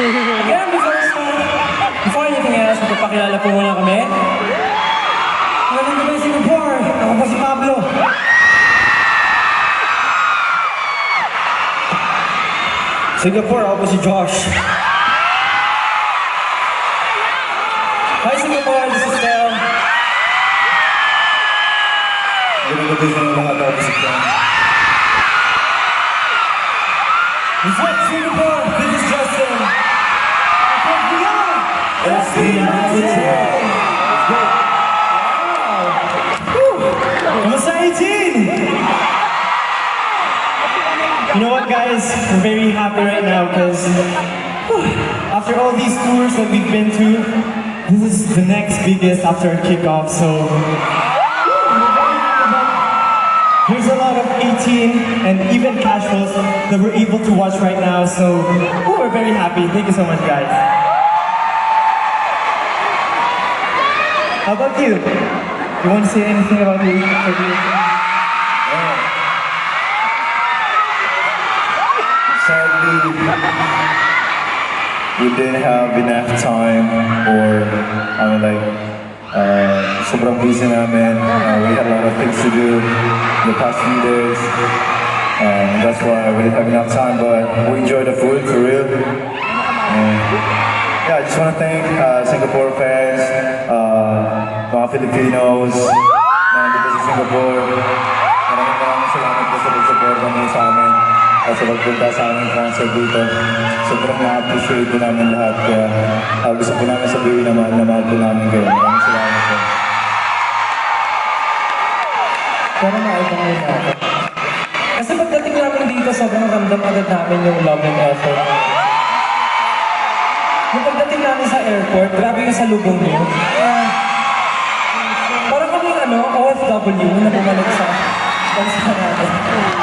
Again, before anything else, magpapakilala po muna kami. Magandang gabi, Singapore! Ako po si Pablo. Singapore, ako po si Josh. Hi Singapore, this is Del. Magandang gabi sa mga lahat, ako po si Ken. Before Singapore, this is Justin. Let's be today. Let's go. Wow. Kamusta 18? You know what, guys? We're very happy right now because after all these tours that we've been to, this is the next biggest after our kickoff. So there's a lot of 18 and even casuals that we're able to watch right now. So we're very happy. Thank you so much, guys. How about you? You want to say anything about you? Sadly, we didn't have enough time, or sobrang busy namin. We had a lot of things to do the past few days. That's why we didn't have enough time, but we enjoyed the food for real. Yeah, I just want to thank Singapore fans, mga Filipinos na nandito sa Singapore. Maraming salamat po sa pag-support namin sa amin at sa pagpunta sa aming concert dito. Sobrang na-appreciate po namin lahat. Kaya gusto po namin sabihin na mahal po namin kayo. Maraming salamat po. Pero maibang yun natin. Kasi pagdating namin dito, sobrang ramdam agad namin yung love and effort. Yung pagdating namin sa airport, grabe yung salubong niyo. Parang kaming OFW na bumalik sa bansa natin.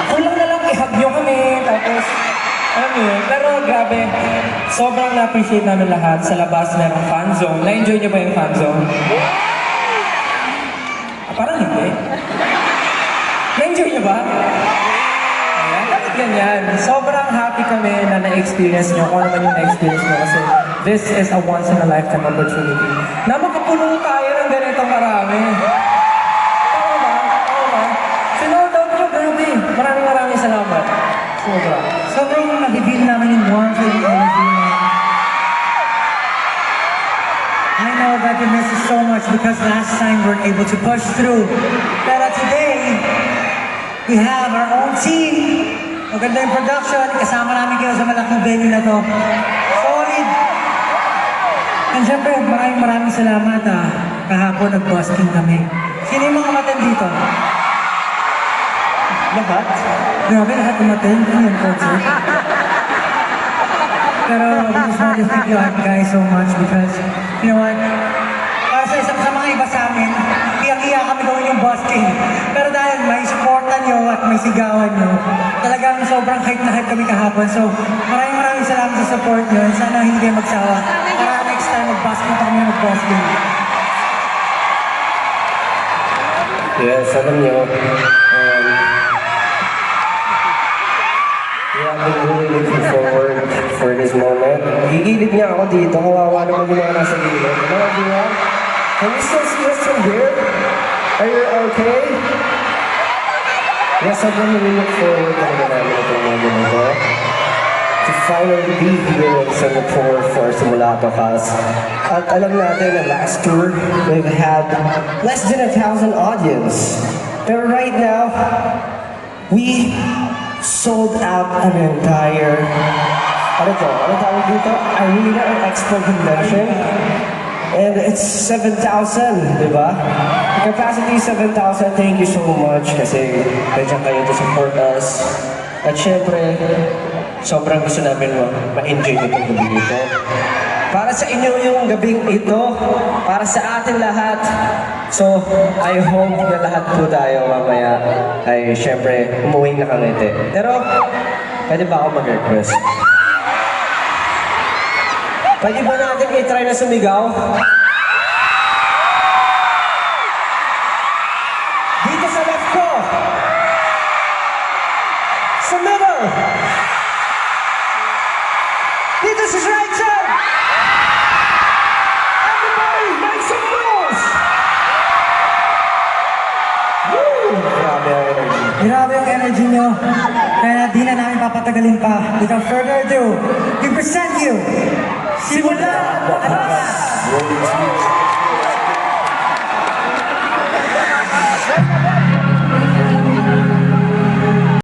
Kulang na lang i-hug nyo kami, tapos alam mo yun. Pero grabe, sobrang na-appreciate namin lahat. Sa labas merong fan zone. Na-enjoy nyo ba yung fan zone? Parang hindi. Na-enjoy nyo ba? Ayan, dapat ganyan. Sobrang happy kami na na-experience nyo kung ano man yung na-experience nyo kasi this is a once-in-a-lifetime opportunity na makapulong tayo ng ganitong marami. Tama ba? Tama ba? Sinood-out nyo, grabe. Maraming salamat. Sobra. Sobrang nag-feel namin yung warmth and energy. I know that you miss us so much because last time we weren't able to push through. Pero today, We have our own team. Maganda yung production. Kasama namin kayo sa malaking venue na to. Solid. And syempre, maraming salamat kahapon nag-busking kami. Sino yung mga umattend dito? Lahat? Grabe, lahat umattend. Ano yung concert? Pero we just want to thank you guys so much because, you know what? Para sa mga iba sa amin, iyak-iyak kami gawin yung busking. Pero dahil may supportan nyo at may sigawan nyo, talagang sobrang hype na hype kami kahapon. So maraming salamat sa support nyo. Sana hindi kayo magsawa. Para next time mag-busking pa kami mag-busking. Yes, alam niyo, we have been really looking forward for this moment. Gigilid niya ako dito, kawawa naman yung mga nasa gilid. Ano ba niya? Can you still see us from here? Are you okay? Yes, sobrang look forward talaga namin itong moment na ito. To finally be here in Singapore for Simulato Cast. At alam natin na last tour, we've had less than 1,000 audience. Pero right now, we sold out an entire, ano tawag dito? Arena or Expo Convention. And it's 7,000, di ba? The capacity is 7,000. Thank you so much kasi nandiyan kayo to support us. At syempre, sobrang gusto namin ma-enjoy itong gabi ito. Para sa inyo yung gabing ito, para sa atin lahat. So, I hope na lahat po tayo mamaya ay syempre umuwi nakangiti. Pero, pwede ba ako mag-request? Pwede ba natin i-try na sumigaw? Dito sa left ko! Sa middle! Dito sa right side! Everybody, make some noise! Woo! Grabe ang energy. Grabe yung energy nyo. Kaya di na namin papatagalin pa. Without further ado, we present you Simula Podcast!